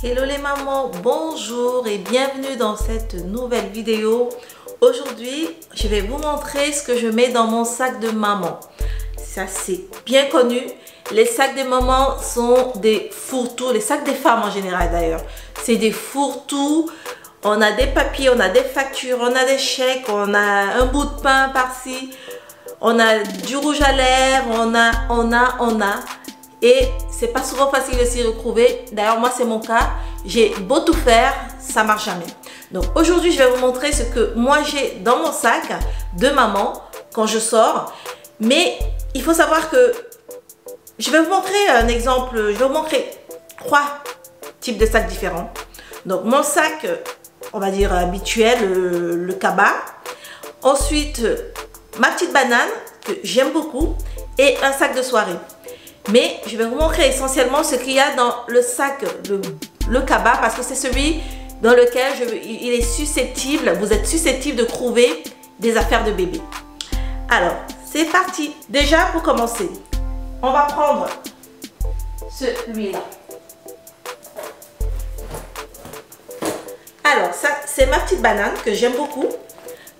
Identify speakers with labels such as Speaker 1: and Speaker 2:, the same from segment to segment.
Speaker 1: Hello les mamans, bonjour et bienvenue dans cette nouvelle vidéo. Aujourd'hui, je vais vous montrer ce que je mets dans mon sac de maman. Ça c'est bien connu, les sacs de maman sont des fourre-tout, les sacs des femmes en général d'ailleurs. C'est des fourre-tout, on a des papiers, on a des factures, on a des chèques, on a un bout de pain par-ci, on a du rouge à lèvres, on a. Et c'est pas souvent facile de s'y retrouver. D'ailleurs, moi, c'est mon cas. J'ai beau tout faire, ça marche jamais. Donc, aujourd'hui, je vais vous montrer ce que moi, j'ai dans mon sac de maman quand je sors. Mais il faut savoir que je vais vous montrer un exemple. Je vais vous montrer 3 types de sacs différents. Donc, mon sac, on va dire habituel, le cabas. Ensuite, ma petite banane, que j'aime beaucoup. Et un sac de soirée. Mais je vais vous montrer essentiellement ce qu'il y a dans le sac, le cabas, parce que c'est celui dans lequel il est susceptible, vous êtes susceptible de trouver des affaires de bébé. Alors, c'est parti. Déjà, pour commencer, on va prendre celui-là. Alors, ça, c'est ma petite banane que j'aime beaucoup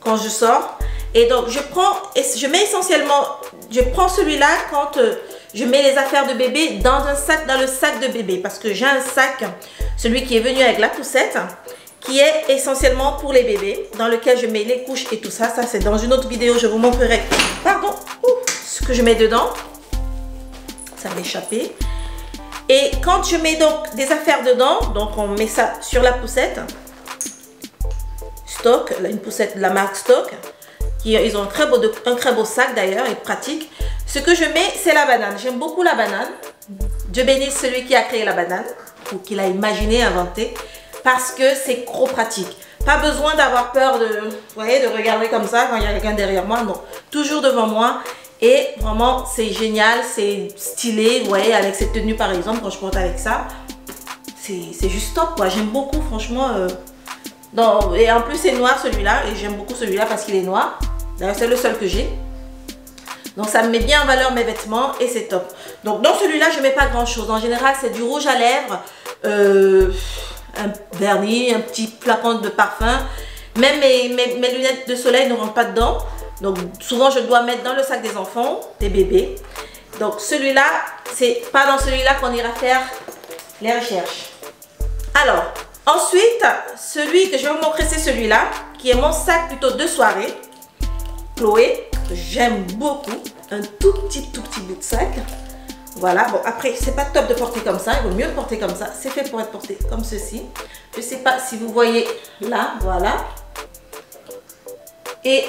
Speaker 1: quand je sors. Et donc, je mets essentiellement, je prends celui-là quand je mets les affaires de bébé dans le sac de bébé. Parce que j'ai un sac, celui qui est venu avec la poussette, qui est essentiellement pour les bébés, dans lequel je mets les couches et tout ça. Ça, c'est dans une autre vidéo, je vous montrerai, ce que je mets dedans. Ça va échapper. Et quand je mets donc des affaires dedans, donc on met ça sur la poussette. Stock, une poussette de la marque Stock. Ils ont un très beau sac d'ailleurs et pratique. Ce que je mets, c'est la banane. J'aime beaucoup la banane. Dieu bénisse celui qui a créé la banane ou qui l'a imaginé, inventé, parce que c'est trop pratique. Pas besoin d'avoir peur de regarder comme ça quand il y a quelqu'un derrière moi. Non, toujours devant moi. Et vraiment, c'est génial, c'est stylé. Vous voyez, avec cette tenue par exemple, quand je porte avec ça, c'est juste top quoi. J'aime beaucoup, franchement. Et en plus, c'est noir celui-là. Et j'aime beaucoup celui-là parce qu'il est noir. D'ailleurs, c'est le seul que j'ai. Donc, ça me met bien en valeur mes vêtements et c'est top. Donc, dans celui-là, je ne mets pas grand-chose. En général, c'est du rouge à lèvres, un vernis, un petit flacon de parfum. Même mes lunettes de soleil ne rentrent pas dedans. Donc, souvent, je dois mettre dans le sac des enfants, des bébés. Donc, celui-là, c'est pas dans celui-là qu'on ira faire les recherches. Alors, ensuite, celui que je vais vous montrer, c'est celui-là, qui est mon sac plutôt de soirée. Chloé, que j'aime beaucoup. Un tout petit bout de sac. Voilà, bon, après, c'est pas top de porter comme ça. Il vaut mieux le porter comme ça. C'est fait pour être porté comme ceci. Je sais pas si vous voyez là, voilà. Et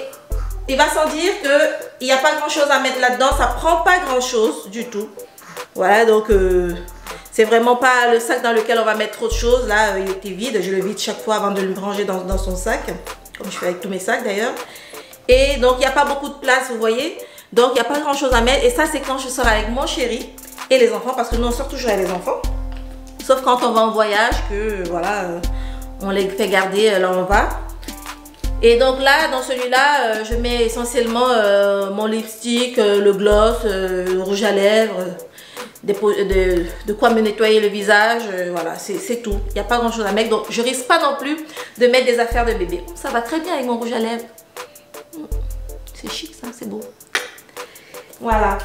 Speaker 1: il va sans dire qu'il n'y a pas grand-chose à mettre là-dedans. Ça prend pas grand-chose du tout. Voilà, donc... c'est vraiment pas le sac dans lequel on va mettre trop de choses. Là, il était vide. Je le vide chaque fois avant de le ranger dans son sac. Comme je fais avec tous mes sacs d'ailleurs. Et donc, il n'y a pas beaucoup de place, vous voyez. Donc, il n'y a pas grand chose à mettre. Et ça, c'est quand je sors avec mon chéri et les enfants. Parce que nous, on sort toujours avec les enfants. Sauf quand on va en voyage, que voilà, on les fait garder là où on va. Et donc là, dans celui-là, je mets essentiellement mon lipstick, le gloss, le rouge à lèvres. De quoi me nettoyer le visage, voilà, c'est tout. Il n'y a pas grand chose à mettre, donc je risque pas non plus de mettre des affaires de bébé. Ça va très bien avec mon rouge à lèvres. C'est chic ça, c'est beau. Voilà.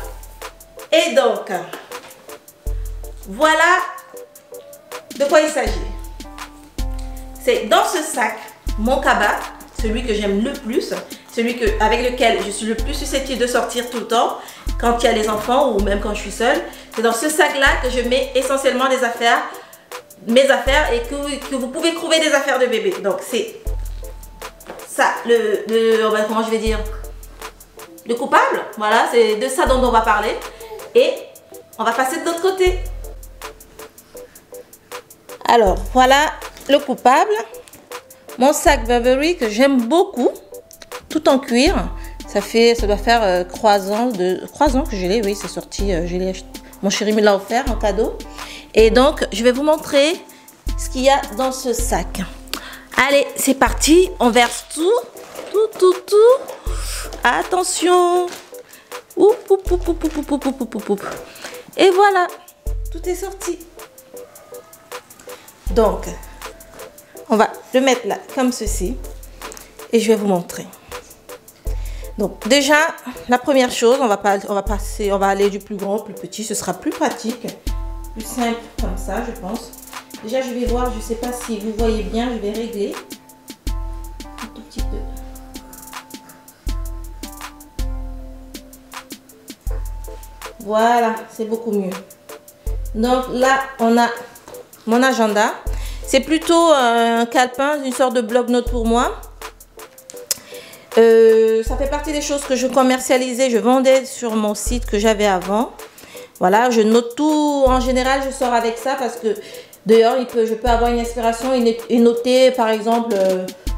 Speaker 1: Et donc, voilà de quoi il s'agit. C'est dans ce sac, mon cabas, celui que j'aime le plus, celui avec lequel je suis le plus susceptible de sortir tout le temps, quand il y a les enfants ou même quand je suis seule. C'est dans ce sac-là que je mets essentiellement des affaires, mes affaires, et que vous pouvez trouver des affaires de bébé. Donc c'est ça, comment je vais dire, le coupable. Voilà, c'est de ça dont on va parler. Et on va passer de l'autre côté. Alors, voilà le coupable. Mon sac Burberry que j'aime beaucoup, tout en cuir. Ça doit faire 3 ans que je l'ai, oui, c'est sorti, je l'ai acheté. Mon chéri me l'a offert en cadeau. Et donc, je vais vous montrer ce qu'il y a dans ce sac. Allez, c'est parti. On verse tout. Attention. Et voilà, tout est sorti. Donc, on va le mettre là, comme ceci. Et je vais vous montrer. Donc, déjà, la première chose, on va aller du plus grand au plus petit. Ce sera plus pratique, plus simple comme ça, je pense. Déjà, je vais voir, je ne sais pas si vous voyez bien, je vais régler un tout petit peu. Voilà, c'est beaucoup mieux. Donc là, on a mon agenda. C'est plutôt un calepin, une sorte de bloc-notes pour moi. Ça fait partie des choses que je commercialisais, je vendais sur mon site que j'avais avant. Voilà, je note tout. En général, je sors avec ça parce que d'ailleurs, je peux avoir une inspiration et noter, par exemple,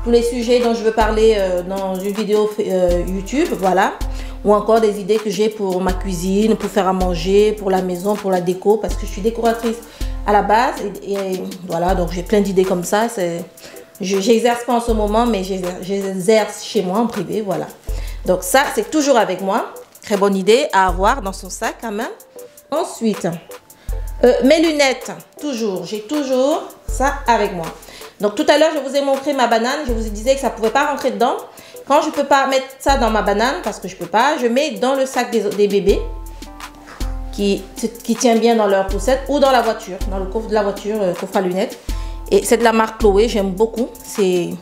Speaker 1: tous les sujets dont je veux parler dans une vidéo YouTube. Voilà. Ou encore des idées que j'ai pour ma cuisine, pour faire à manger, pour la maison, pour la déco, parce que je suis décoratrice à la base. Et voilà, donc j'ai plein d'idées comme ça. J'exerce pas en ce moment, mais j'exerce chez moi en privé, voilà. Donc ça, c'est toujours avec moi. Très bonne idée à avoir dans son sac quand même. Ensuite, mes lunettes, toujours. J'ai toujours ça avec moi. Donc tout à l'heure, je vous ai montré ma banane. Je vous disais que ça ne pouvait pas rentrer dedans. Quand je ne peux pas mettre ça dans ma banane, parce que je ne peux pas, je mets dans le sac des bébés qui tient bien dans leur poussette ou dans la voiture, dans le coffre de la voiture, coffre à lunettes. Et c'est de la marque Chloé, j'aime beaucoup. C'est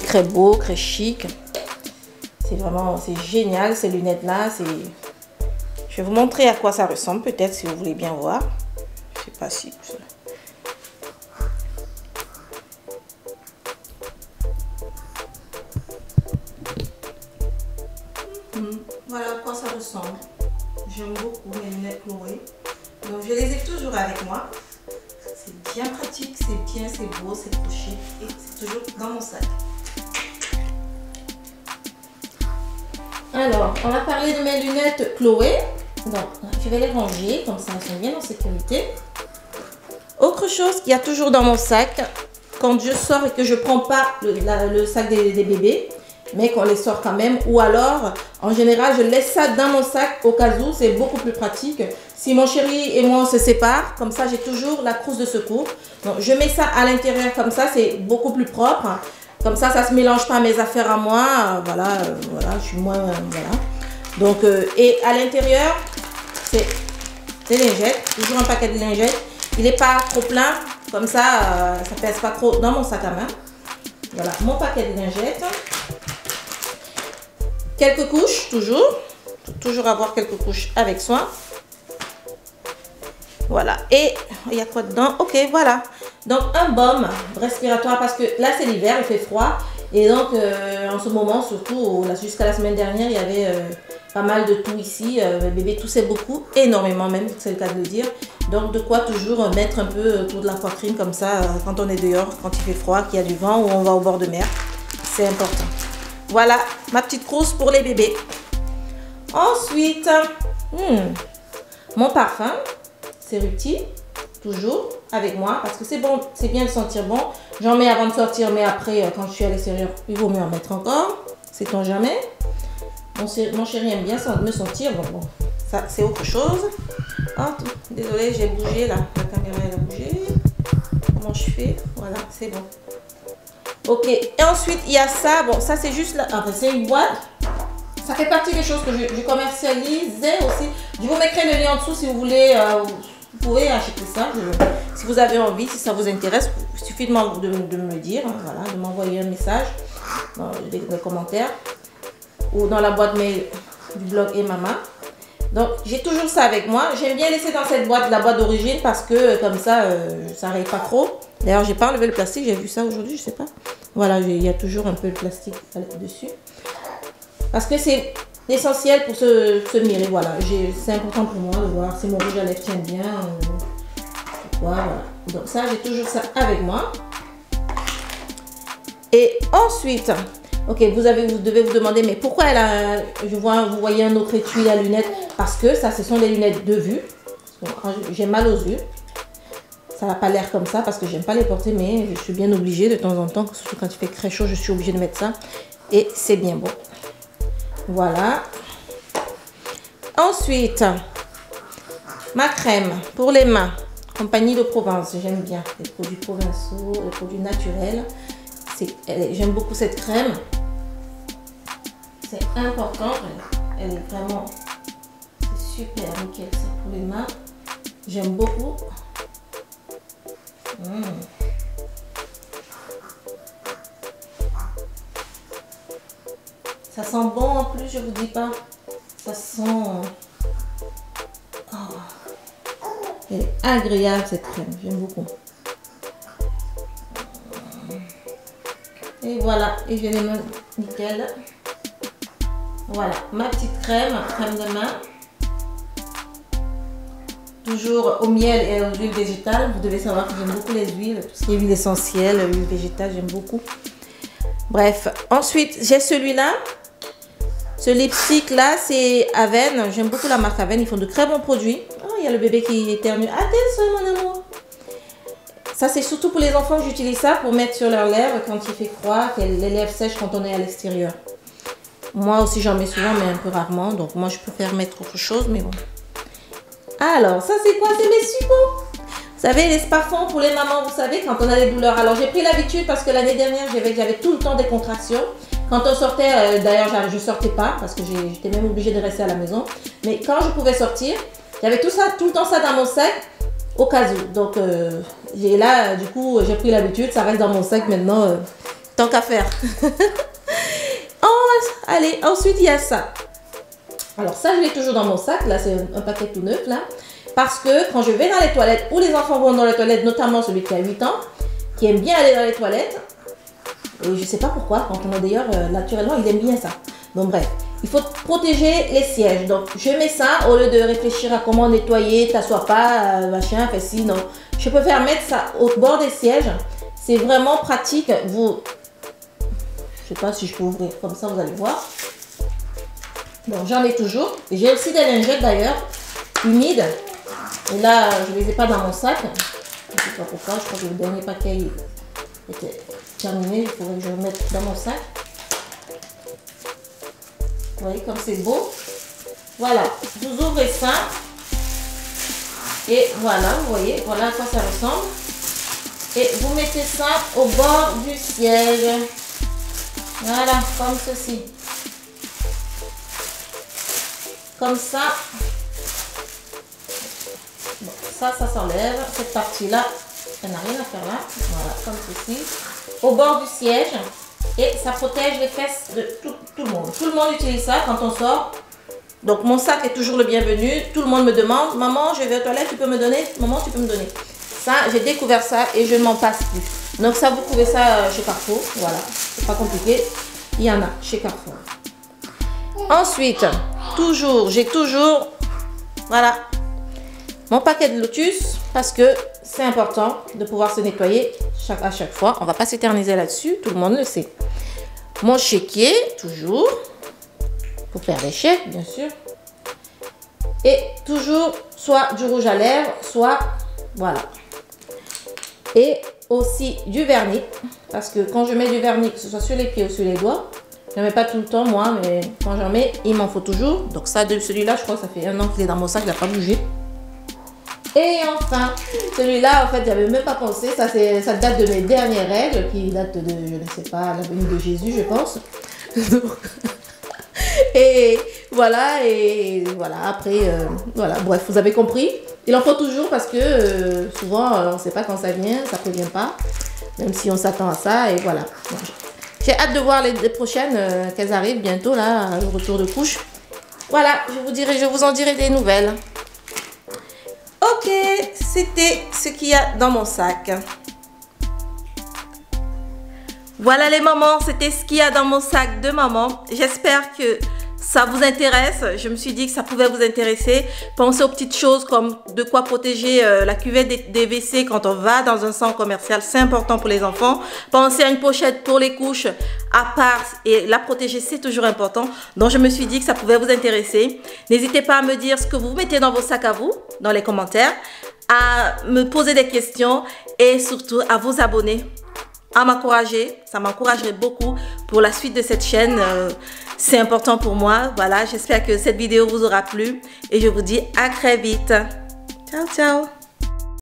Speaker 1: très beau, très chic. C'est vraiment, c'est génial ces lunettes-là. Je vais vous montrer à quoi ça ressemble, peut-être si vous voulez bien voir. Je ne sais pas si... Voilà à quoi ça ressemble. J'aime beaucoup mes lunettes Chloé. Donc je les ai toujours avec moi. C'est bien pratique, c'est bien, c'est beau, c'est trop chic et c'est toujours dans mon sac. Alors, on a parlé de mes lunettes Chloé. Donc, je vais les ranger, comme ça elles sont bien en sécurité. Autre chose qu'il y a toujours dans mon sac, quand je sors et que je ne prends pas le sac des bébés, mais qu'on les sort quand même, ou alors, en général, je laisse ça dans mon sac au cas où, c'est beaucoup plus pratique. Si mon chéri et moi on se séparent, comme ça j'ai toujours la trousse de secours. Donc je mets ça à l'intérieur comme ça, c'est beaucoup plus propre. Comme ça, ça ne se mélange pas à mes affaires à moi. Voilà, je suis moins... voilà. Donc, et à l'intérieur, c'est des lingettes, toujours un paquet de lingettes. Il n'est pas trop plein, comme ça, ça pèse pas trop dans mon sac à main. Voilà, mon paquet de lingettes. Quelques couches, toujours avoir quelques couches avec soin. Voilà, et il y a quoi dedans? Ok, voilà. Donc un baume respiratoire parce que là c'est l'hiver, il fait froid. Et donc en ce moment, surtout jusqu'à la semaine dernière, il y avait pas mal de toux ici. Le bébé toussait beaucoup, énormément même, c'est le cas de le dire. Donc de quoi toujours mettre un peu autour de la poitrine comme ça quand on est dehors, quand il fait froid, qu'il y a du vent ou on va au bord de mer. C'est important. Voilà ma petite trousse pour les bébés. Ensuite, mon parfum, Ceruti, toujours avec moi parce que c'est bon, c'est bien de sentir bon. J'en mets avant de sortir, mais après, quand je suis à l'extérieur, il vaut mieux en mettre encore. Sait-on jamais. Mon chéri aime bien me sentir. Bon, ça c'est autre chose. Oh, désolée, j'ai bougé là. La caméra elle a bougé. Comment je fais? Voilà, c'est bon. Ok, et ensuite il y a ça. Bon, ça c'est juste là. Enfin, c'est une boîte. Ça fait partie des choses que je commercialisais aussi. Je vous mettrai le lien en dessous si vous voulez. Vous pouvez acheter ça. Si vous avez envie, si ça vous intéresse, il suffit de me le dire. Hein, voilà, de m'envoyer un message dans les commentaires ou dans la boîte mail du blog et Mama. Donc j'ai toujours ça avec moi. J'aime bien laisser dans cette boîte la boîte d'origine parce que comme ça, ça n'arrive pas trop. D'ailleurs, j'ai pas enlevé le plastique. J'ai vu ça aujourd'hui, je sais pas. Voilà, il y a toujours un peu de plastique dessus. Parce que c'est essentiel pour se mirer. Voilà, c'est important pour moi de voir si mon rouge à lèvres tient bien. Voilà. Donc ça, j'ai toujours ça avec moi. Et ensuite, ok, vous devez vous demander, mais pourquoi vous voyez un autre étui à lunettes? Parce que ça, ce sont les lunettes de vue. J'ai mal aux yeux. Ça n'a pas l'air comme ça parce que j'aime pas les porter, mais je suis bien obligée de temps en temps, surtout quand il fait très chaud, je suis obligée de mettre ça. Et c'est bien beau. Voilà. Ensuite, ma crème pour les mains Compagnie de Provence, j'aime bien les produits provençaux, les produits naturels. J'aime beaucoup cette crème. C'est important, elle est vraiment super nickel, ça pour les mains. J'aime beaucoup. Ça sent bon en plus, je vous dis pas. Ça sent... Oh. Elle est agréable cette crème, j'aime beaucoup. Et voilà, et j'ai les mains nickel. Voilà, ma petite crème de main. Toujours au miel et aux huiles végétales. Vous devez savoir que j'aime beaucoup les huiles, tout ce qui est huile essentielle, huile végétale, j'aime beaucoup. Bref, ensuite j'ai celui-là. Ce lipstick là, c'est Avène. J'aime beaucoup la marque Avène, ils font de très bons produits. Oh, il y a le bébé qui éternue. Attention mon amour. Ça c'est surtout pour les enfants que j'utilise ça pour mettre sur leurs lèvres quand il fait froid, les lèvres sèches quand on est à l'extérieur. Moi aussi j'en mets souvent mais un peu rarement, donc moi je préfère mettre autre chose, mais bon. Alors ça c'est quoi? C'est mes suppos. Vous savez les spa-fonds pour les mamans, vous savez quand on a des douleurs. Alors j'ai pris l'habitude parce que l'année dernière j'avais tout le temps des contractions. Quand on sortait, d'ailleurs je sortais pas parce que j'étais même obligée de rester à la maison. Mais quand je pouvais sortir, j'avais tout le temps ça dans mon sac au cas où. Donc là du coup j'ai pris l'habitude, ça reste dans mon sac maintenant, tant qu'à faire. Oh, allez, ensuite il y a ça. Alors ça je l'ai toujours dans mon sac, là c'est un paquet tout neuf là. Parce que quand je vais dans les toilettes, ou les enfants vont dans les toilettes, notamment celui qui a 8 ans, qui aime bien aller dans les toilettes, et je sais pas pourquoi, quand on a d'ailleurs naturellement il aime bien ça. Donc bref, il faut protéger les sièges. Donc je mets ça au lieu de réfléchir à comment nettoyer, t'assois pas, machin, fais ci, non. Je préfère mettre ça au bord des sièges. C'est vraiment pratique. Je sais pas si je peux ouvrir comme ça, vous allez voir. Bon, j'en ai toujours. J'ai aussi des lingettes d'ailleurs, humides. Et là, je les ai pas dans mon sac. Je sais pas pourquoi, je crois que le dernier paquet était terminé. Il faudrait que je le mette dans mon sac. Vous voyez comme c'est beau. Voilà, vous ouvrez ça. Et voilà, vous voyez, voilà à quoi ça ressemble. Et vous mettez ça au bord du siège. Voilà, comme ceci. Comme ça. Bon, ça s'enlève. Cette partie-là, elle n'a rien à faire là. Voilà, comme ceci. Au bord du siège. Et ça protège les fesses de tout le monde. Tout le monde utilise ça quand on sort. Donc mon sac est toujours le bienvenu. Tout le monde me demande, maman, je vais aux toilettes, tu peux me donner? Maman, tu peux me donner? Ça, j'ai découvert ça et je ne m'en passe plus. Donc ça, vous trouvez ça chez Carrefour. Voilà, c'est pas compliqué. Il y en a chez Carrefour. Ensuite, j'ai toujours, voilà, mon paquet de Lotus parce que c'est important de pouvoir se nettoyer à chaque fois. On va pas s'éterniser là-dessus, tout le monde le sait. Mon chéquier, toujours, pour faire les chèques, bien sûr. Et toujours, soit du rouge à lèvres, soit, voilà. Et aussi du vernis, parce que quand je mets du vernis, que ce soit sur les pieds ou sur les doigts, je ne mets pas tout le temps moi, mais quand j'en mets, il m'en faut toujours. Donc ça, de celui-là, je crois que ça fait 1 an qu'il est dans mon sac, il n'a pas bougé. Et enfin, celui-là, en fait, j'avais même pas pensé, ça date de mes dernières règles, qui datent de, je ne sais pas, la venue de Jésus, je pense. et voilà, après, voilà, bref, vous avez compris. Il en faut toujours parce que souvent, on ne sait pas quand ça vient, ça ne prévient pas, même si on s'attend à ça, et voilà. Donc, j'ai hâte de voir les prochaines, qu'elles arrivent bientôt, là, le retour de couche. Voilà, je vous en dirai des nouvelles. Ok, c'était ce qu'il y a dans mon sac. Voilà les mamans, c'était ce qu'il y a dans mon sac de maman. J'espère que ça vous intéresse. Je me suis dit que ça pouvait vous intéresser. Pensez aux petites choses comme de quoi protéger la cuvette des WC quand on va dans un centre commercial. C'est important pour les enfants. Pensez à une pochette pour les couches à part et la protéger, c'est toujours important. Donc je me suis dit que ça pouvait vous intéresser. N'hésitez pas à me dire ce que vous mettez dans vos sacs à vous, dans les commentaires, à me poser des questions et surtout à vous abonner, à m'encourager. Ça m'encouragerait beaucoup pour la suite de cette chaîne. C'est important pour moi. Voilà, j'espère que cette vidéo vous aura plu et je vous dis à très vite. Ciao, ciao.